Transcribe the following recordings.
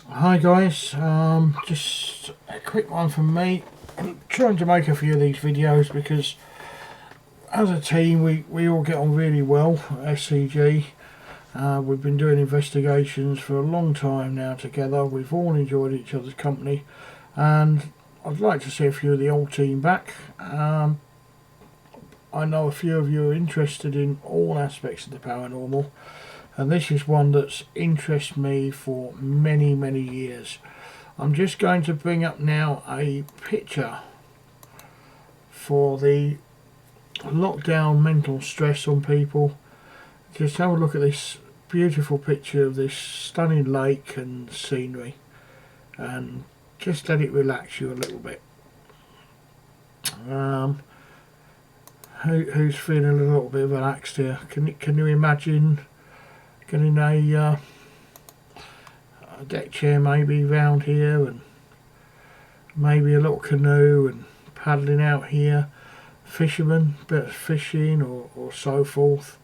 Hi guys, just a quick one from me. I'm trying to make a few of these videos because as a team we all get on really well at SCG. We've been doing investigations for a long time now together. We've all enjoyed each other's company, and I'd like to see a few of the old team back. I know a few of you are interested in all aspects of the paranormal, and this is one that's interested me for many years. I'm just going to bring up now a picture for the lockdown mental stress on people. Just have a look at this beautiful picture of this stunning lake and scenery, and just let it relax you a little bit. Who's feeling a little bit relaxed here? Can you imagine getting a deck chair maybe round here, and maybe a little canoe and paddling out here, fishermen, bit of fishing or so forth.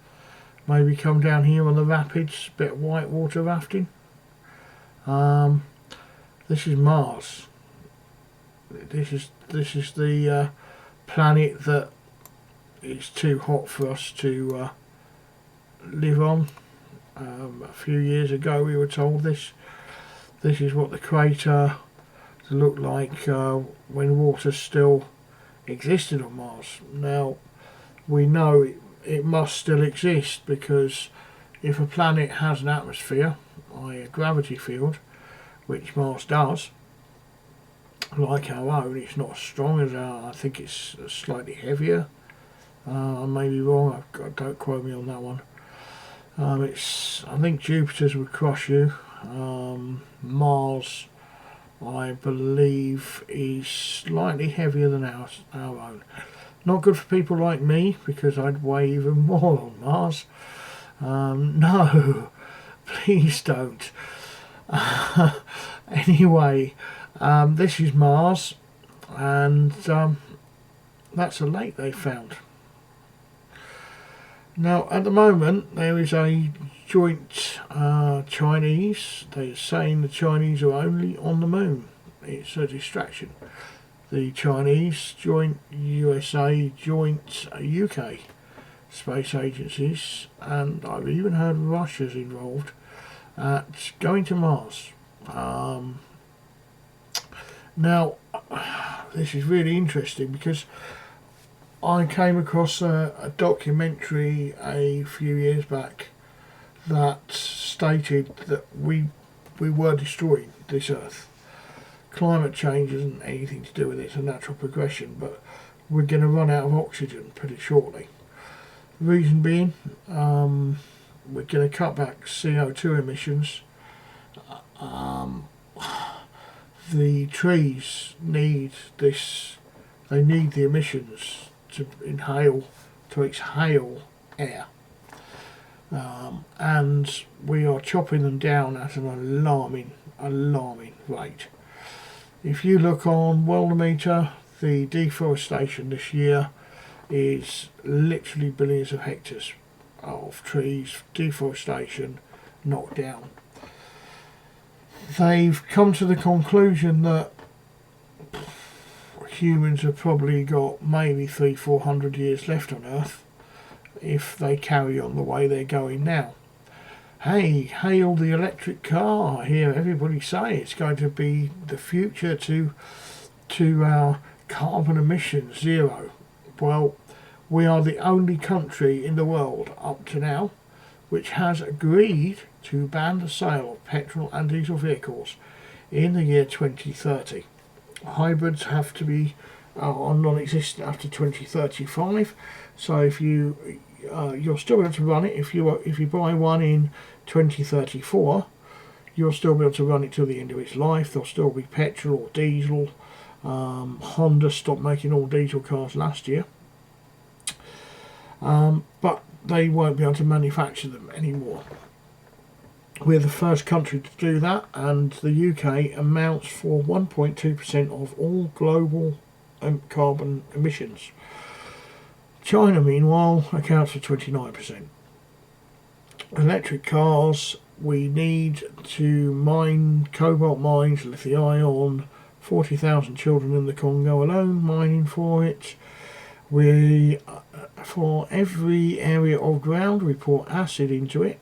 Maybe come down here on the rapids, bit of whitewater rafting. This is Mars. This is the planet that is too hot for us to live on. A few years ago we were told this is what the crater looked like when water still existed on Mars. Now we know it must still exist, because if a planet has an atmosphere, i.e. a gravity field, which Mars does, like our own, it's not as strong as our, I think it's slightly heavier. I may be wrong, don't quote me on that one. I think Jupiter's would crush you. Mars, I believe, is slightly heavier than our own. Not good for people like me, because I'd weigh even more on Mars. No, please don't. Anyway, this is Mars, and that's a lake they found. Now, at the moment, there is a joint Chinese. They're saying the Chinese are only on the moon. It's a distraction. The Chinese, joint USA, joint UK space agencies, and I've even heard Russia's involved at going to Mars. Now, this is really interesting because I came across a documentary a few years back that stated that we were destroying this Earth. Climate change isn't anything to do with it, it's a natural progression, but we're going to run out of oxygen pretty shortly. The reason being, we're going to cut back CO2 emissions. The trees need this, they need the emissions to exhale air. And we are chopping them down at an alarming rate. If you look on Worldometer, the deforestation this year is literally billions of hectares of trees, deforestation, knocked down. They've come to the conclusion that humans have probably got maybe 300-400 years left on Earth if they carry on the way they're going now. Hey, hail the electric car! I hear everybody say it's going to be the future to our carbon emissions, zero. Well, we are the only country in the world up to now which has agreed to ban the sale of petrol and diesel vehicles in the year 2030. Hybrids have to be are non-existent after 2035. So if you're still able to run it, if you buy one in 2034, you'll still be able to run it till the end of its life. There'll still be petrol or diesel. Honda stopped making all diesel cars last year, but they won't be able to manufacture them anymore. We're the first country to do that, and the UK amounts for 1.2% of all global carbon emissions. China, meanwhile, accounts for 29%. Electric cars we need to mine cobalt mines, lithium-ion, 40,000 children in the Congo alone mining for it. We, for every area of ground, we pour acid into it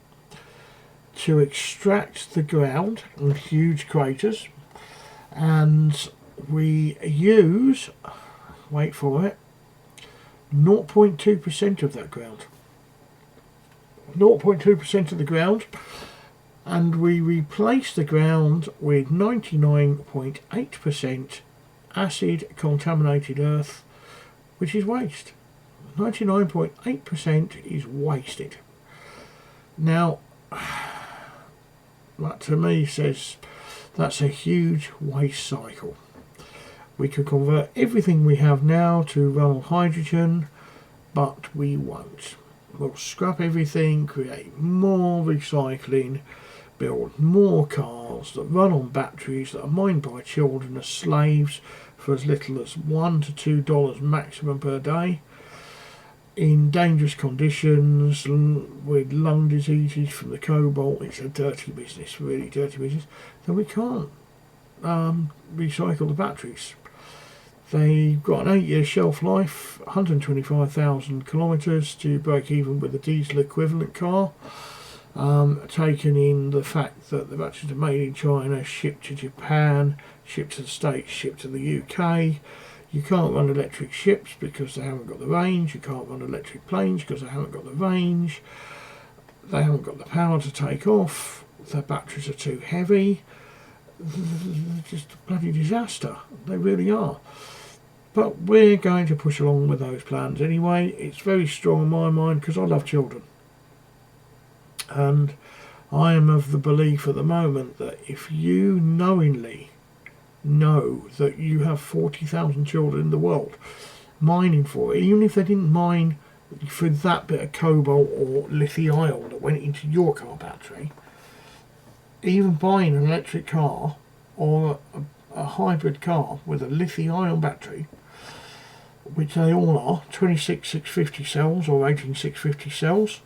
to extract the ground in huge craters, and we use, wait for it, 0.2% of that ground. 0.2% of the ground, and we replace the ground with 99.8% acid contaminated earth, which is waste. 99.8% is wasted. Now, that to me says that's a huge waste cycle. We could convert everything we have now to run on hydrogen, but we won't. We'll scrap everything, create more recycling, build more cars that run on batteries that are mined by children as slaves for as little as $1 to $2 maximum per day, in dangerous conditions with lung diseases from the cobalt. It's a dirty business, really dirty business. Then we can't recycle the batteries. They've got an 8-year shelf life, 125,000 kilometres to break even with a diesel equivalent car. Taking in the fact that the batteries are made in China, shipped to Japan, shipped to the States, shipped to the UK. You can't run electric ships because they haven't got the range. You can't run electric planes because they haven't got the range. They haven't got the power to take off. The batteries are too heavy. Just a bloody disaster. They really are. But we're going to push along with those plans anyway. It's very strong in my mind because I love children. And I am of the belief at the moment that if you knowingly know that you have 40,000 children in the world mining for it, even if they didn't mine for that bit of cobalt or lithium-ion that went into your car battery, even buying an electric car or a hybrid car with a lithium-ion battery, which they all are, 26650 cells or 18650 cells,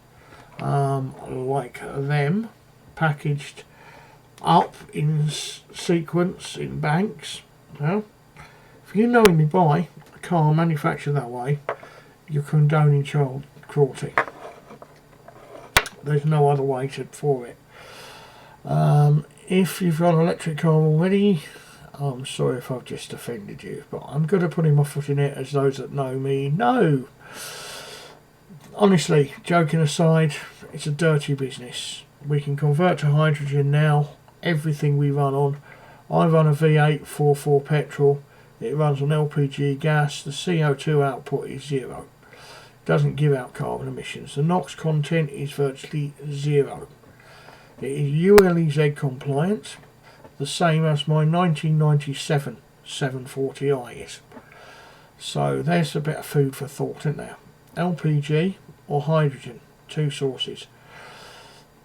like them, packaged up in sequence in banks. Now, if you knowingly buy a car manufactured that way, you're condoning child cruelty. There's no other way for it. If you've got an electric car already, I'm sorry if I've just offended you, but I'm good at putting my foot in it, as those that know me know. Honestly, joking aside, it's a dirty business. We can convert to hydrogen now, everything we run on. I run a V8 44 petrol. It runs on LPG gas. The CO2 output is zero. It doesn't give out carbon emissions. The NOx content is virtually zero. It is ULEZ compliant, the same as my 1997 740i is. So there's a bit of food for thought, isn't there? LPG or hydrogen, two sources.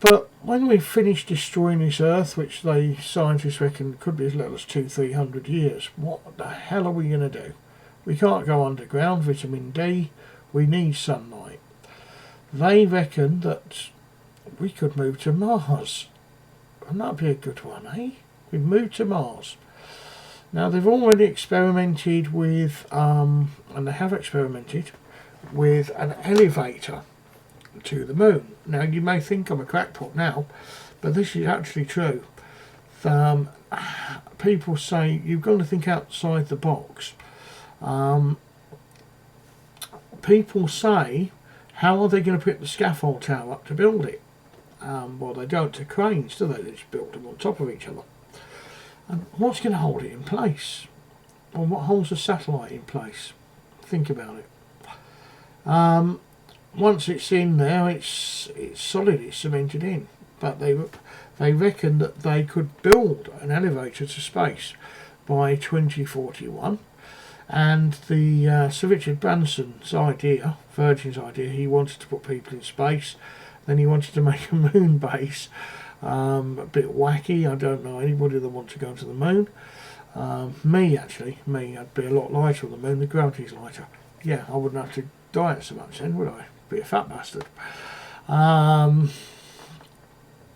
But when we finish destroying this Earth, which the scientists reckon could be as little as 200-300 years, what the hell are we going to do? We can't go underground, vitamin D, we need sunlight. They reckon that we could move to Mars. And that'd be a good one, eh? We'd move to Mars. Now they've already experimented with, and they have experimented with an elevator to the moon. Now you may think I'm a crackpot now, but this is actually true. People say you've got to think outside the box. People say, how are they going to put the scaffold tower up to build it? Well, they don't to cranes, do they? They just build them on top of each other. And what's going to hold it in place? Or what holds a satellite in place? Think about it. Once it's in there, it's solid, it's cemented in. But they reckon that they could build an elevator to space by 2041. And the Sir Richard Branson's idea, Virgin's idea, he wanted to put people in space. Then he wanted to make a moon base. A bit wacky. I don't know anybody that wants to go to the moon. Me, I'd be a lot lighter on the moon. The gravity's lighter. Yeah, I wouldn't have to diet so much then, would I? Be a fat bastard.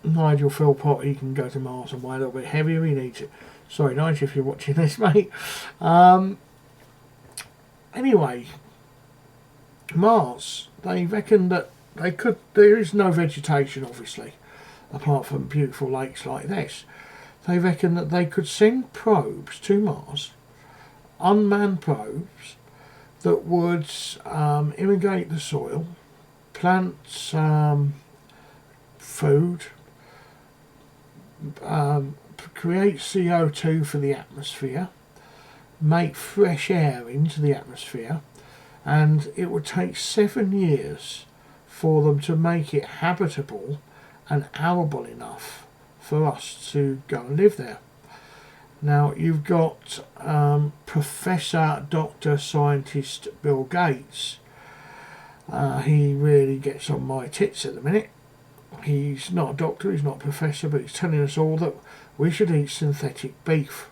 Nigel Philpott, he can go to Mars and weigh a little bit heavier. He needs it. Sorry, Nigel, if you're watching this, mate. Anyway, Mars, they reckon that there is no vegetation, obviously, apart from beautiful lakes like this. They reckon that they could send probes to Mars, unmanned probes, that would irrigate the soil, plant food, create CO2 for the atmosphere, make fresh air into the atmosphere, and it would take 7 years for them to make it habitable and arable enough for us to go and live there. Now you've got Professor Dr. Scientist Bill Gates. He really gets on my tits at the minute. He's not a doctor, he's not a professor, but he's telling us all that we should eat synthetic beef.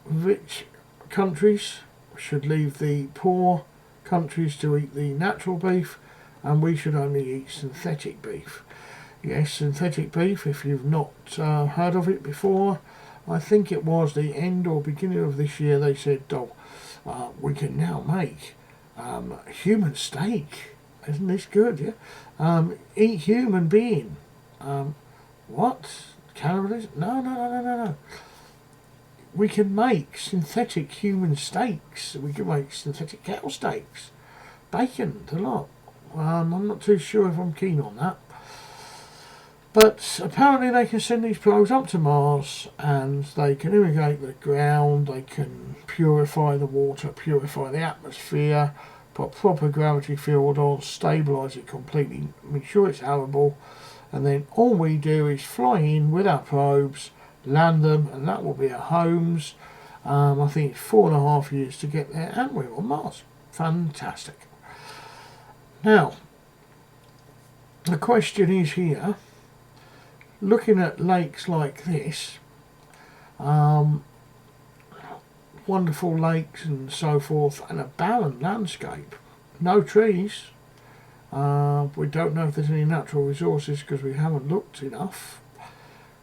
Rich countries should leave the poor countries to eat the natural beef, and we should only eat synthetic beef. Yes, synthetic beef, if you've not heard of it before, I think it was the end or beginning of this year they said, we can now make human steak. Isn't this good? Yeah. Eat human being. What? Cannibalism? No. We can make synthetic human steaks. We can make synthetic cow steaks. Bacon, the lot. I'm not too sure if I'm keen on that. But apparently they can send these probes up to Mars and they can irrigate the ground, they can purify the water, purify the atmosphere, put proper gravity field on, stabilise it completely, make sure it's arable, and then all we do is fly in with our probes, land them, and that will be our homes. I think it's 4.5 years to get there, and we're on Mars. Fantastic. Now, the question is here, looking at lakes like this, wonderful lakes and so forth, and a barren landscape, no trees. We don't know if there's any natural resources because we haven't looked enough.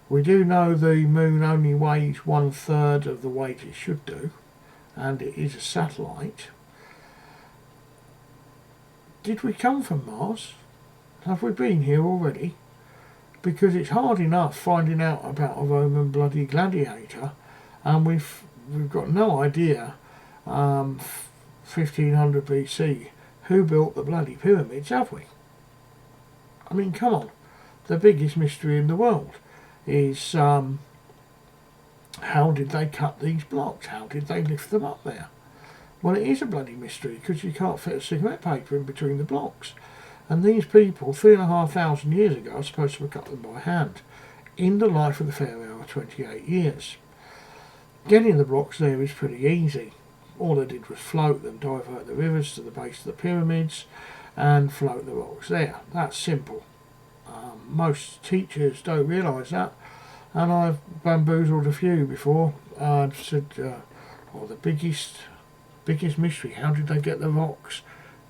We do know the moon only weighs 1/3 of the weight it should do, and it is a satellite. Did we come from Mars? Have we been here already? Because it's hard enough finding out about a Roman bloody gladiator, and we've got no idea, 1500 BC, who built the bloody pyramids, have we? I mean, come on. The biggest mystery in the world is how did they cut these blocks? How did they lift them up there? Well, it is a bloody mystery because you can't fit a cigarette paper in between the blocks. And these people, 3,500 years ago, are supposed to have cut them by hand. In the life of the pharaoh, 28 years. Getting the blocks there is pretty easy. All they did was float them, divert the rivers to the base of the pyramids, and float the rocks there. That's simple. Most teachers don't realise that, and I've bamboozled a few before. I've said, the biggest mystery, how did they get the rocks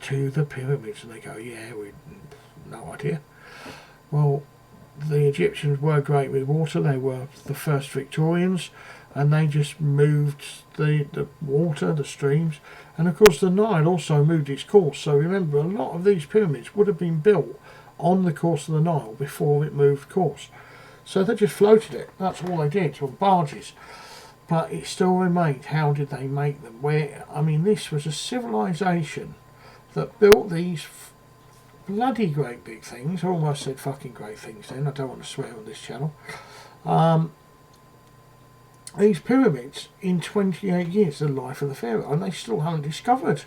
to the pyramids? And they go, yeah, we no idea. Well, the Egyptians were great with water. They were the first Victorians, and they just moved the water, the streams, and of course the Nile also moved its course. So remember, a lot of these pyramids would have been built on the course of the Nile before it moved course. So they just floated it. That's all they did, on barges. But it still remained, how did they make them? This was a civilization that built these bloody great big things. I almost said fucking great things then. I don't want to swear on this channel. These pyramids in 28 years, the life of the pharaoh, and they still haven't discovered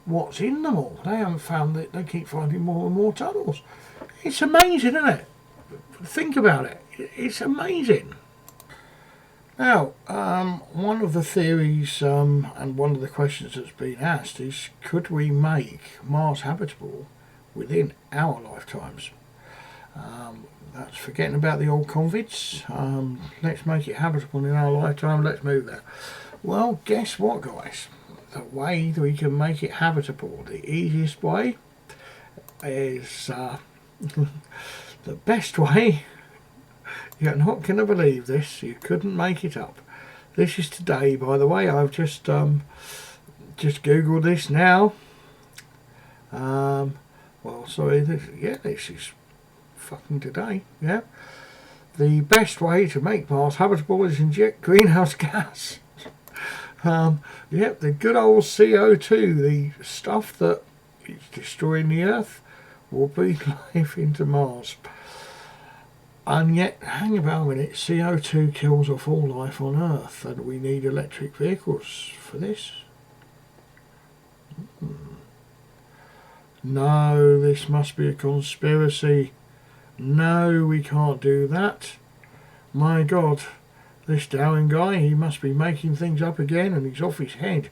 what's in them all. They haven't found it. They keep finding more and more tunnels. It's amazing, isn't it? Think about it. It's amazing. Now, one of the theories and one of the questions that's been asked is, could we make Mars habitable within our lifetimes? That's forgetting about the old convicts. Let's make it habitable in our lifetime. Let's move there. Well, guess what, guys? The way that we can make it habitable, the easiest way is the best way You're not going to believe this. You couldn't make it up. This is today, by the way. I've just googled this now. Well, sorry. This is fucking today. Yeah. The best way to make Mars habitable is inject greenhouse gas. The good old CO2, the stuff that is destroying the Earth, will breathe life into Mars. And yet, hang about a minute, CO2 kills off all life on Earth, and we need electric vehicles for this? No, this must be a conspiracy. No, we can't do that. My God, this Darwin guy, he must be making things up again, and he's off his head.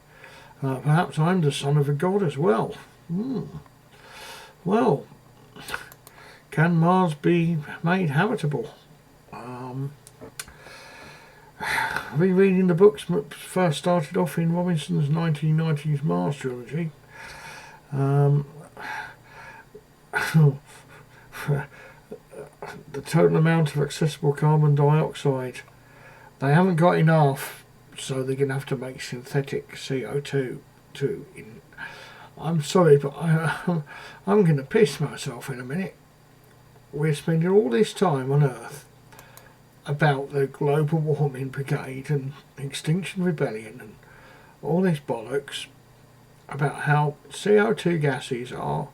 Perhaps I'm the son of a god as well. Well, can Mars be made habitable? Rereading the books first started off in Robinson's 1990s Mars trilogy. The total amount of accessible carbon dioxide, they haven't got enough, so they're going to have to make synthetic CO2 too. I'm sorry, but I'm going to piss myself in a minute. We're spending all this time on Earth about the global warming brigade and Extinction Rebellion and all this bollocks about how CO2 gases are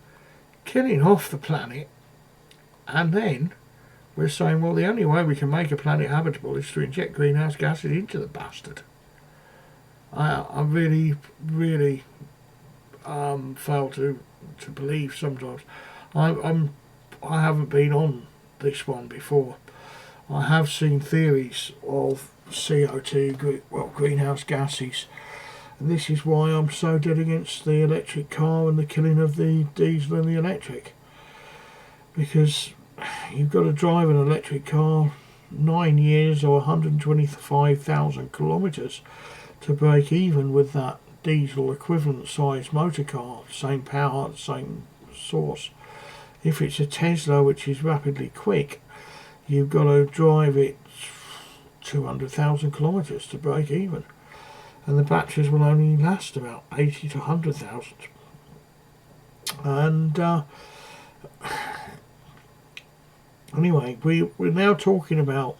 killing off the planet, and then we're saying, well, the only way we can make a planet habitable is to inject greenhouse gases into the bastard. I really, really fail to believe sometimes. I haven't been on this one before. I have seen theories of CO2, greenhouse gases. And this is why I'm so dead against the electric car and the killing of the diesel and the electric. Because you've got to drive an electric car 9 years or 125,000 kilometres to break even with that diesel equivalent size motor car, same power, same source. If it's a Tesla, which is rapidly quick, you've got to drive it 200,000 kilometres to break even. And the batteries will only last about 80 to 100,000. And anyway, we're now talking about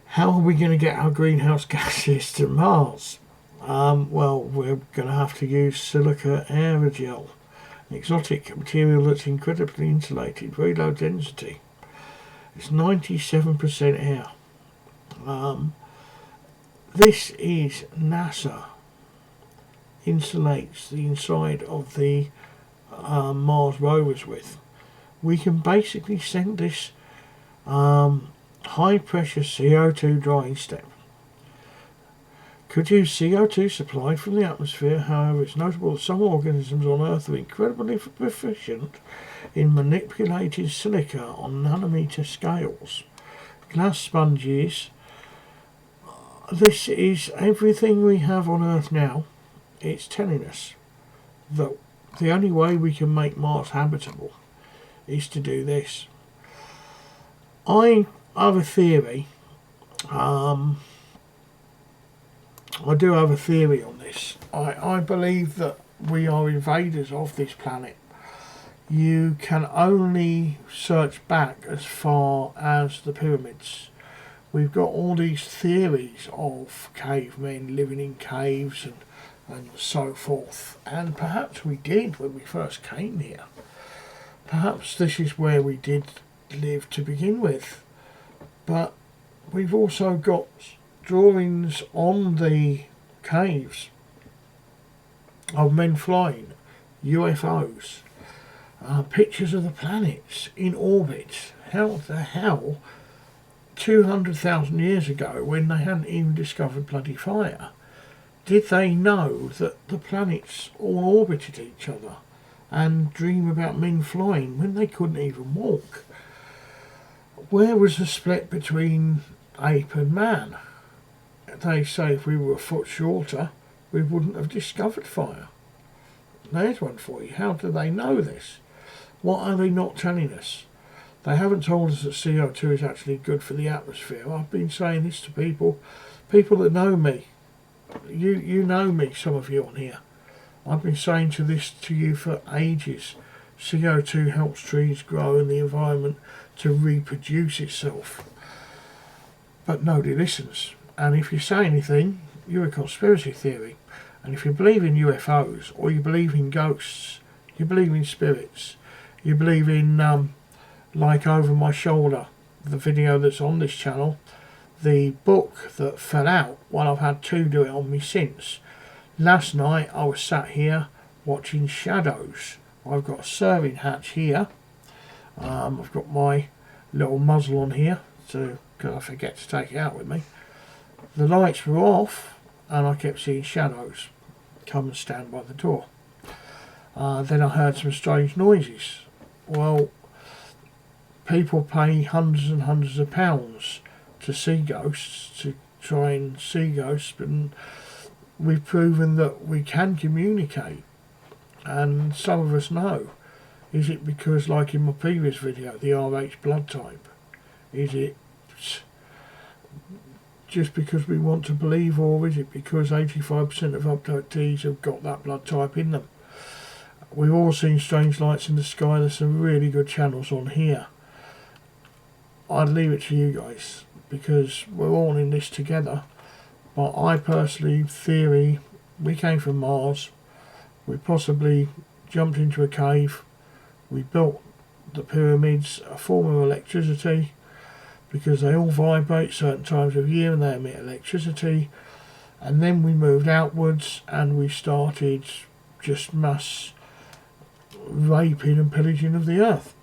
how are we going to get our greenhouse gases to Mars? Well, we're going to have to use silica aerogel, an exotic material that's incredibly insulated, very low density. It's 97% air. This is NASA insulates the inside of the Mars rovers with. We can basically send this high pressure CO2 drying step. Could use CO2 supplied from the atmosphere. However, it's notable that some organisms on Earth are incredibly proficient in manipulating silica on nanometer scales. Glass sponges. This is everything we have on Earth now. It's telling us that the only way we can make Mars habitable is to do this. I have a theory. I do have a theory on this. I believe that we are invaders of this planet. You can only search back as far as the pyramids. We've got all these theories of cavemen living in caves and so forth. And perhaps we did when we first came here. Perhaps this is where we did live to begin with. But we've also got drawings on the caves of men flying, UFOs, pictures of the planets in orbit. How the hell, 200,000 years ago, when they hadn't even discovered bloody fire, did they know that the planets all orbited each other and dream about men flying when they couldn't even walk? Where was the split between ape and man? They say if we were a foot shorter, we wouldn't have discovered fire. There's one for you. How do they know this? What are they not telling us? They haven't told us that CO2 is actually good for the atmosphere. I've been saying this to people that know me. You know me, some of you on here. I've been saying this to you for ages. CO2 helps trees grow and the environment to reproduce itself. But nobody listens. And if you say anything, you're a conspiracy theory. And if you believe in UFOs, or you believe in ghosts, you believe in spirits, you believe in, like Over My Shoulder, the video that's on this channel, the book that fell out, well, I've had 2 do it on me since. Last night I was sat here watching Shadows. I've got a serving hatch here. I've got my little muzzle on here, because I forget to take it out with me. The lights were off and I kept seeing shadows come and stand by the door. Then I heard some strange noises. Well, people pay hundreds and hundreds of pounds to see ghosts, to try and see ghosts, and we've proven that we can communicate, and some of us know. Is it because, like in my previous video, the RH blood type? Is it just because we want to believe, or is it because 85% of abductees have got that blood type in them? We've all seen strange lights in the sky. There's some really good channels on here. I'd leave it to you guys, because we're all in this together. But I personally theory we came from Mars. We possibly jumped into a cave. We built the pyramids, a form of electricity, because they all vibrate certain times of year and they emit electricity. And then we moved outwards and we started just mass raping and pillaging of the earth.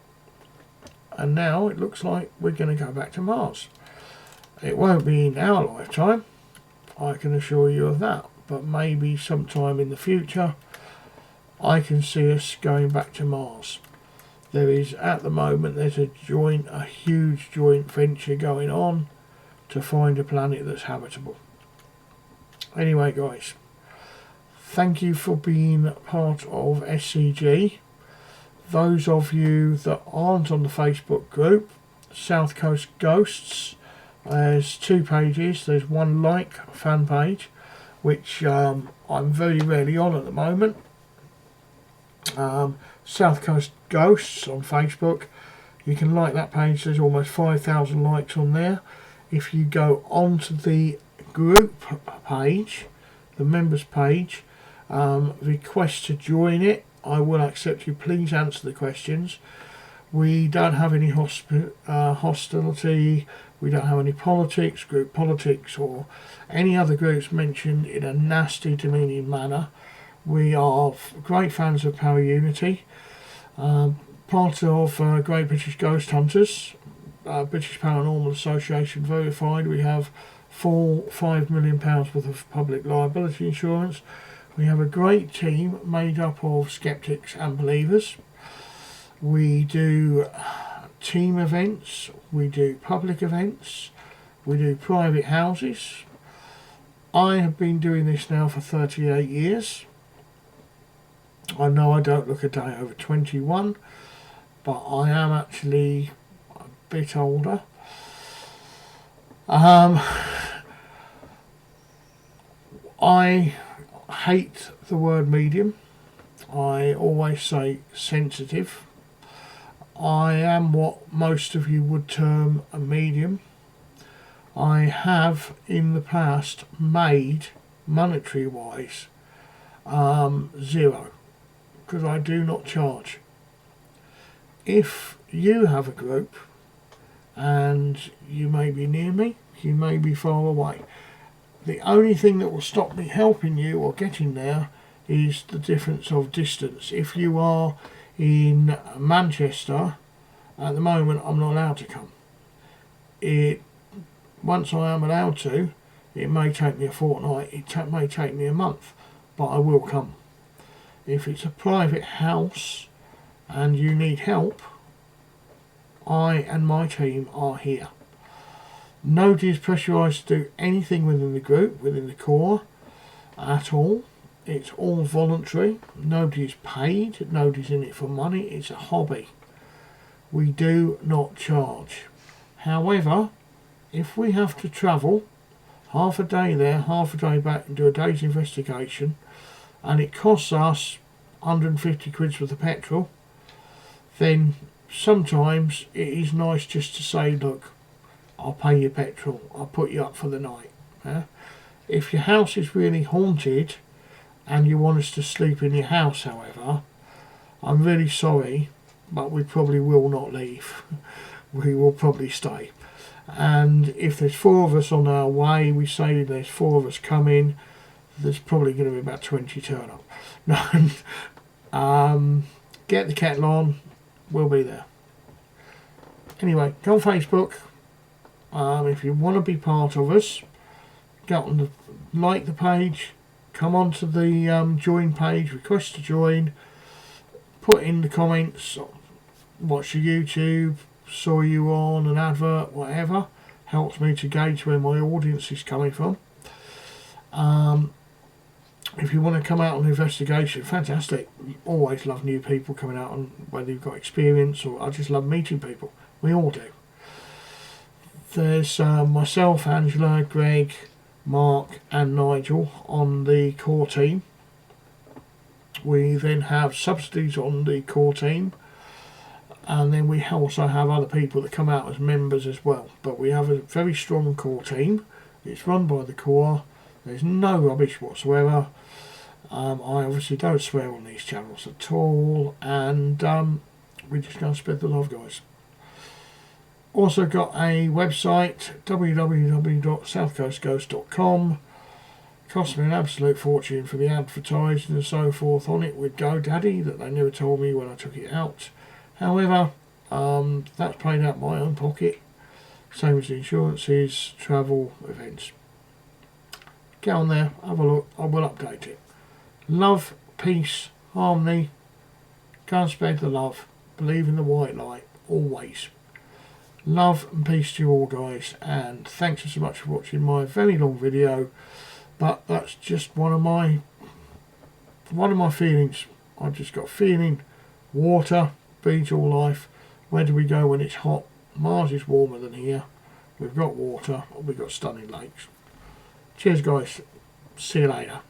And now it looks like we're going to go back to Mars. It won't be in our lifetime, I can assure you of that, but maybe sometime in the future I can see us going back to Mars. There is, at the moment, there's a huge joint venture going on to find a planet that's habitable. Anyway guys, thank you for being part of SCG. Those of you that aren't on the Facebook group, South Coast Ghosts, there's 2 pages. There's one fan page, which I'm very rarely on at the moment. South Coast Ghosts on Facebook. You can like that page. There's almost 5,000 likes on there. If you go onto the group page, the members page, request to join it, I will accept you. Please answer the questions. We don't have any hostility. We don't have any politics, group politics, or any other groups mentioned in a nasty, demeaning manner. We are great fans of Power Unity. Part of Great British Ghost Hunters, British Paranormal Association verified. We have full £5 million worth of public liability insurance. We have a great team made up of skeptics and believers. We do team events, we do public events, we do private houses. I have been doing this now for 38 years. I know I don't look a day over 21, but I am actually a bit older. I hate the word medium. I always say sensitive. I am what most of you would term a medium. I have in the past made, monetary wise, 0, because I do not charge. If you have a group and you may be near me, you may be far away, the only thing that will stop me helping you or getting there is the difference of distance. If you are in Manchester, at the moment I'm not allowed to come. Once I am allowed to, it may take me a fortnight, it may take me a month, but I will come. If it's a private house and you need help, I and my team are here. Nobody is pressurised to do anything within the group, within the core, at all. It's all voluntary. Nobody is paid. Nobody's in it for money. It's a hobby. we do not charge. However, if we have to travel half a day there, half a day back and do a day's investigation, and it costs us 150 quid worth of petrol, then sometimes it is nice just to say, look, I'll pay your petrol, I'll put you up for the night. If your house is really haunted and you want us to sleep in your house, however, I'm really sorry, but we probably will not leave. We will probably stay. And if there's 4 of us on our way, we say there's 4 of us coming, there's probably going to be about 20 turn up. No, get the kettle on, we'll be there. Anyway, go on Facebook. If you want to be part of us, go on the like the page, come onto the join page, request to join, put in the comments, watch your YouTube, saw you on an advert, whatever. Helps me to gauge where my audience is coming from. If you want to come out on an investigation, fantastic. Always love new people coming out, on whether you've got experience or I just love meeting people. We all do. There's myself, Angela, Greg, Mark and Nigel on the core team. We then have subsidies on the core team, and then we also have other people that come out as members as well. But we have a very strong core team. It's run by the core. There's no rubbish whatsoever. I obviously don't swear on these channels at all, and we're just going to spread the love, guys. Also got a website, www.southcoastghost.com. Cost me an absolute fortune for the advertising and so forth on it with GoDaddy that they never told me when I took it out. However, that's paid out my own pocket, same as the insurances, travel, events. Get on there, have a look, I will update it. Love, peace, harmony, go and spread the love, believe in the white light, always. Love and peace to you all, guys, and thanks so much for watching my very long video, but that's just one of my feelings. I've just got feeling. Water feeds all life. Where do we go when it's hot? Mars is warmer than here. We've got water, we've got stunning lakes. Cheers, guys, see you later.